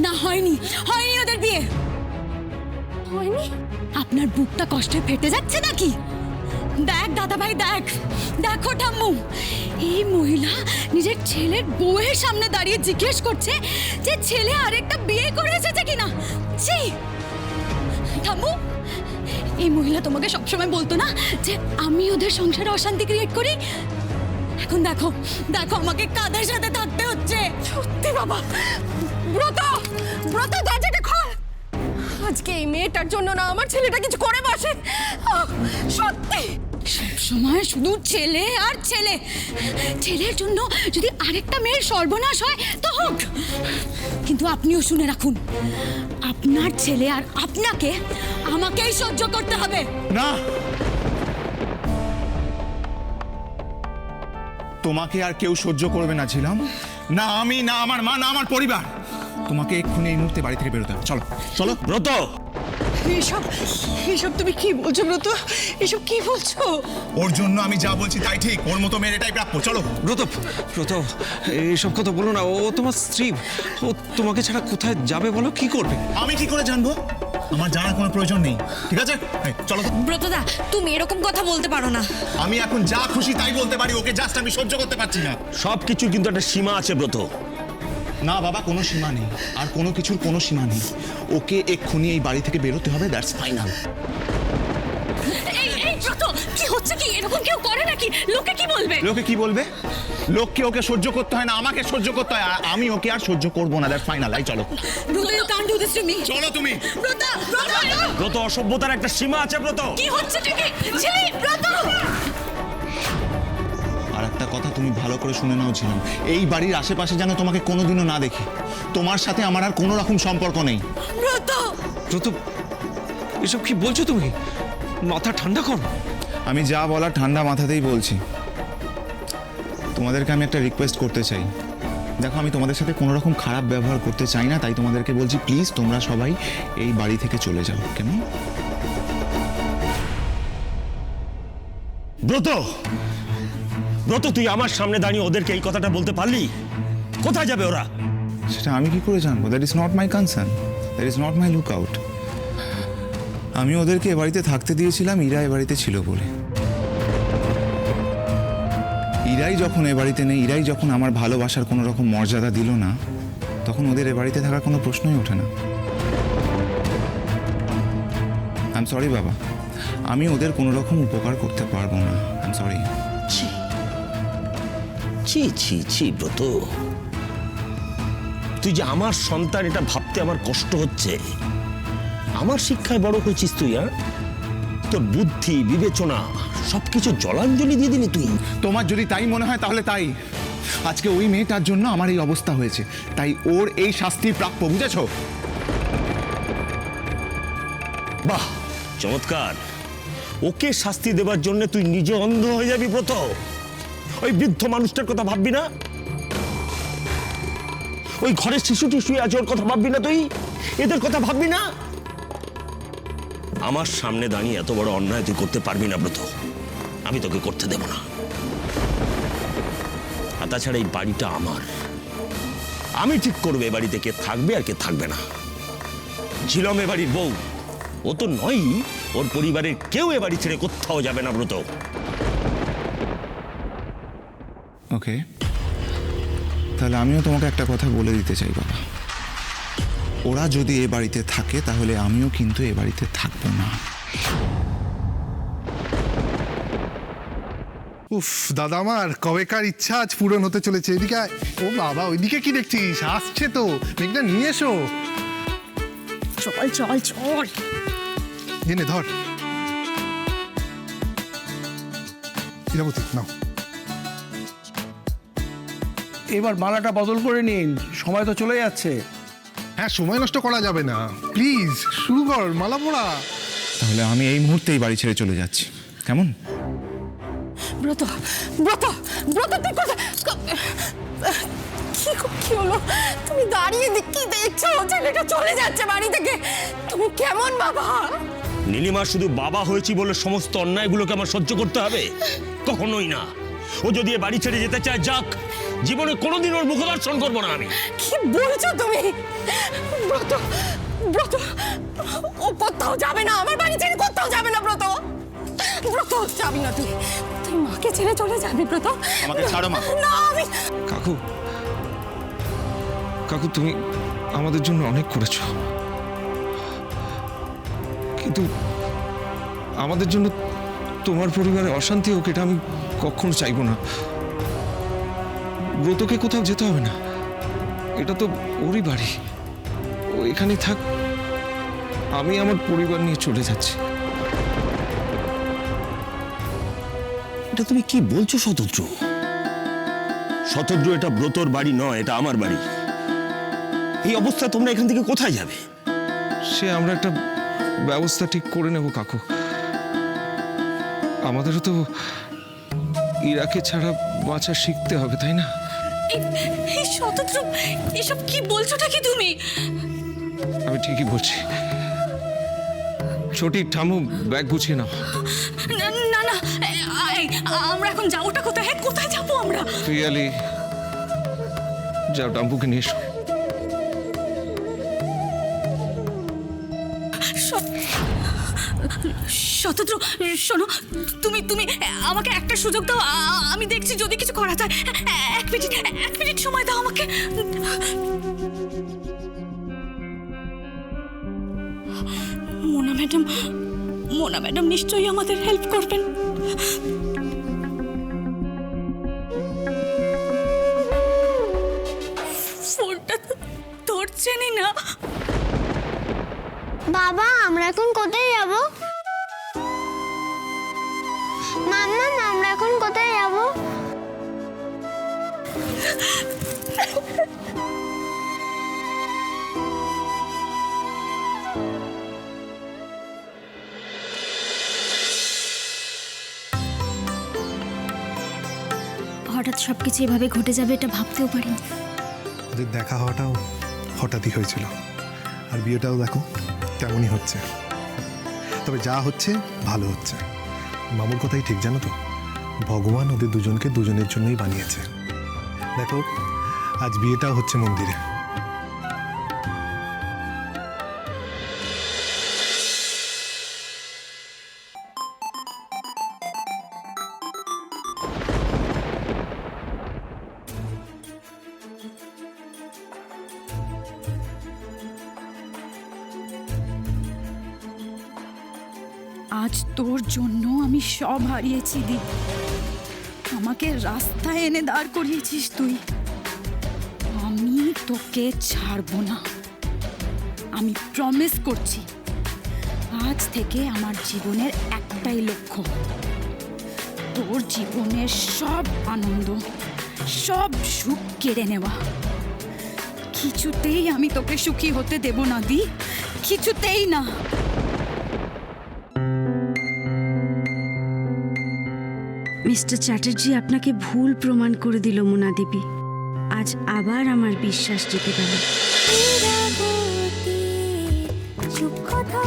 না হয়নি, হয়নি ওদের বিয়ে। হয়নি? আপনার বুকটা কষ্টে ফেটে যাচ্ছে নাকি? দেখ দাদা ভাই, দেখ, দেখো ঠাম্মু, এই মহিলা নিজের ছেলের বউয়ের সামনে দাঁড়িয়ে জিজ্ঞেস করছে যে ছেলে আরেকটা বিয়ে করে এসেছে কিনা। ছি ঠাম্মু, এই মহিলা তোমাকে সবসময় বলতো না যে আমি ওদের সংসারে অশান্তি ক্রিয়েট করি? এখন দেখো, দেখো আমাকে কাদের সাথে থাকতে হচ্ছে। সত্যি বাবা, ব্রত, ব্রত দরজাটা খোল। আজকে এই মেয়েটার জন্য না আমার ছেলেটা কিছু করে বসে। সত্যি সবসময় শুধু ছেলে আর ছেলে। ছেলের জন্য যদি আরেকটা মেয়ের সর্বনাশ হয় তো হোক, কিন্তু আপনিও শুনে রাখুন, আপনার ছেলে আর আপনাকে আমাকেই সহ্য করতে হবে। না, তোমাকে আর কেউ সহ্য করবে না ছিলাম না, আমি না আমার মা না আমার পরিবার। তোমাকে এক্ষুনি এই মুহূর্তে বাড়ি থেকে বেরোতে হবে। চলো চলো। ব্রত, এসব এসব তুমি কি বলছো ব্রত? এসব কি বলছো? ওর জন্য আমি যা বলছি তাই ঠিক, ওর মতো মেয়ের এটাই প্রাপ্য। চলো। ব্রত, ব্রত, এইসব কথা বলো না। ও তোমার স্ত্রী, ও তোমাকে ছাড়া কোথায় যাবে বলো, কি করবে? আমি কি করে জানবো? আমার জানার কোনো প্রয়োজন নেই, ঠিক আছে? এই, চলো। ব্রতদা, তুমি এরকম কথা বলতে পারো না। আমি এখন যা খুশি তাই বলতে পারি, ওকে জাস্ট আমি সহ্য করতে পারছি না। সব কিছুর কিন্তু একটা সীমা আছে ব্রত। না বাবা, কোনো সীমা নেই, আর কোনো কিছুর কোনো সীমা নেই। ওকে এক্ষুনি এই বাড়ি থেকে বেরোতে হবে, দ্যাটস ফাইনাল। এই এই ব্রত, কি হচ্ছে কি? এরকম কেউ করে নাকি? লোকে কি বলবে? লোকে কি বলবে? লোককে ওকে সহ্য করতে হয় না, আমাকে সহ্য করতে হয়, আর আমি ওকে আর সহ্য করবো না, দ্যাটস ফাইনাল। এই চলো। Brata, you can't do this to me. চলো তুমি। ব্রত, ব্রত, ব্রত, অসভ্যতার একটা সীমা আছে ব্রত। কি হচ্ছে ঠিকই? ছেলে, ব্রত। আর একটা কথা তুমি ভালো করে শুনে নাও ছিলাম, এই বাড়ির আশেপাশে যেন তোমাকে কোনোদিনও না দেখি। তোমার সাথে আমার আর কোনো রকম সম্পর্ক নেই। ব্রত, ব্রত, এসব কি বলছো তুমি? মাথা ঠান্ডা করো। আমি যা বলার ঠান্ডা মাথাতেই বলছি। তোমাদেরকে আমি একটা রিকোয়েস্ট করতে চাই। দেখো, আমি তোমাদের সাথে কোনো রকম খারাপ ব্যবহার করতে চাই না, তাই তোমাদেরকে বলছি প্লিজ তোমরা সবাই এই বাড়ি থেকে চলে যাও। কেমন? ব্রত, ব্রত, তুই আমার সামনে দাঁড়িয়ে ওদেরকে এই কথাটা বলতে পারলি? কোথায় যাবে ওরা? সেটা আমি কি করে জানবো? That is not my concern, that is not my look out. আমি ওদেরকে এ বাড়িতে থাকতে দিয়েছিলাম ইরা এ বাড়িতে ছিল বলে। ইরাই যখন এ বাড়িতে নেই, ইরাই যখন আমার ভালোবাসার কোনো রকম মর্যাদা দিল না, তখন ওদের এ বাড়িতে থাকার কোনো প্রশ্নই ওঠে না। আই এম সরি বাবা, আমি ওদের কোনো রকম উপকার করতে পারবো না। I am sorry. ছি ছি ছি ব্রত, তুই যে আমার সন্তান এটা ভাবতে আমার কষ্ট হচ্ছে। আমার শিক্ষায় বড় হয়েছিস তুই, আর তোর বুদ্ধি বিবেচনা সবকিছু জলাঞ্জলি দিয়ে দিলি তুই। তোমার যদি তাই মনে হয় তাহলে তাই। আজকে ওই মেয়েটার জন্য আমার এই অবস্থা হয়েছে, তাই ওর এই শাস্তি প্রাপ্য, বুঝেছো? বাহ, চমৎকার। ওকে শাস্তি দেবার জন্য তুই নিজে অন্ধ হয়ে যাবি ব্রত? ওই বৃদ্ধ মানুষটার কথা ভাববি না? ওই ঘরের শিশুটি শুয়ে আছে, ওর কথা ভাববি না তুই? এদের কথা ভাববি না? আমার সামনে দাঁড়িয়ে এত বড় অন্যায় তুই করতে পারবি না ব্রত। আমি তোকে করতে দেব না। আর তাছাড়া এই বাড়িটা আমার, আমি ঠিক করবো এ বাড়িতে কে থাকবে আর কে থাকবে না। ঝিলম এ বাড়ির বউ, ও তো নয়। ওর পরিবারের কেউ এ বাড়ি ছেড়ে কোথাও যাবে না ব্রত। ওকে, তাহলে আমিও তোমাকে একটা কথা বলে দিতে চাই বাবা। ওরা যদি এ বাড়িতে থাকে তাহলে আমিও কিন্তু এ বাড়িতে থাকবো না। উফ দাদা, আমার কবেকার ইচ্ছা আজ পূরণ হতে চলেছে। এদিকে আয়। ও বাবা, ওইদিকে কি দেখছিস? আসছে তো, মেঘটা নিয়ে এসো। চল চল চল। জেনে ধর। ইরাবতী নাও। এবার মালাটা বদল করে নিন, সময় তো চলে যাচ্ছে। হ্যাঁ, সময় নষ্ট করা যাবে না, প্লিজ শুরু কর মালা পড়া। তাহলে আমি এই মুহূর্তে এই বাড়ি ছেড়ে চলে যাচ্ছি, কেমন? ব্রত, ব্রত, ব্রত, তুই কোথায়? কি হলো? তুমি দাঁড়িয়ে কি দেখছো? ছেলেটা চলে যাচ্ছে বাড়ি থেকে। তুমি কেমন বাবা? নীলিমা, শুধু বাবা হয়েছি বলে সমস্ত অন্যায়গুলোকে আমার সহ্য করতে হবে? কখনোই না। ও যদি এ বাড়ি ছেড়ে যেতে চায় যাক, জীবনে কোনোদিন ওর মুখদর্শন করবো না আমি। কি বলছো তুমি? ব্রত, ব্রত, ও কোথাও যাবে না, আমার বাড়ি ছেড়ে কোথাও যাবে না ব্রত। ব্রত, যাবি না তুই, তুই মাকে ছেড়ে চলে যাবি ব্রত। আমাকে ছাড়ো মা। না আমি কাকু, কাকু তুমি আমাদের জন্য অনেক করেছো, কিন্তু আমাদের জন্য তোমার পরিবারে অশান্তি হোক এটা আমি কখনো চাইবো না। ব্রতকে কোথাও যেতে হবে না, এটা তো ওরই বাড়ি, ও এখানেই থাক, আমি আমার পরিবার নিয়ে চলে যাচ্ছি। এটা তুমি কি বলছো শতদ্র? শতদ্র, এটা ব্রতর বাড়ি নয়, এটা আমার বাড়ি। এই অবস্থায় তোমরা এখান থেকে কোথায় যাবে? সে আমরা একটা ব্যবস্থা ঠিক করে নেব কাকু। আমাদেরও তো ইরাকে ছাড়া বাঁচা শিখতে হবে, তাই না? এই শতদ্র, এসব কি বলছোটা কি তুমি? আমি ঠিকই বলছি। ছোটি, ঠামু, ব্যাগ গুছিয়ে নাও। না না না, আমরা এখন যাবোটা কোথায়? হ্যাঁ, কোথায় যাবো আমরা? পিয়ালি, যাও ডাম্পুকে নিয়ে এসো। শতদ্র, শোনো, তুমি তুমি আমাকে একটা সুযোগ দাও, আমি দেখছি যদি কিছু করা যায়। এক মিনিট সময় দাও আমাকে। মোনা ম্যাডাম নিশ্চয়ই আমাদের হেল্প করবেন। ফোনটা তো ধরছেনই না। বাবা, আমরা এখন কোথায় যাব? মাম্মা, আমরা এখন কোথায় যাব? হঠাৎ সবকিছু এভাবে ঘটে যাবে এটা ভাবতেও পারিনি। ওদের দেখা হওয়াটাও হঠাৎই হয়েছিল, আর বিয়েটাও দেখো তেমনই হচ্ছে। তবে যা হচ্ছে ভালো হচ্ছে। মামুর কথাই ঠিক, জানো তো, ভগবান ওদের দুজনকে দুজনের জন্যই বানিয়েছে। দেখো, আজ বিয়েটাও হচ্ছে মন্দিরে। আজ তোর জন্য আমি সব হারিয়েছি দীপ। আমাকে রাস্তায় এনে দাঁড় করিয়েছিস তুই। আমি তোকে ছাড়বো না, আমি প্রমিস করছি। আজ থেকে আমার জীবনের একটাই লক্ষ্য, তোর জীবনের সব আনন্দ, সব সুখ কেড়ে নেওয়া। কিছুতেই আমি তোকে সুখী হতে দেব না দি, কিছুতেই না। মিস্টার চ্যাটার্জি আপনাকে ভুল প্রমাণ করে দিল মোনা দেবী। আজ আবার আমার বিশ্বাস জিতে গেল। চুপ কথা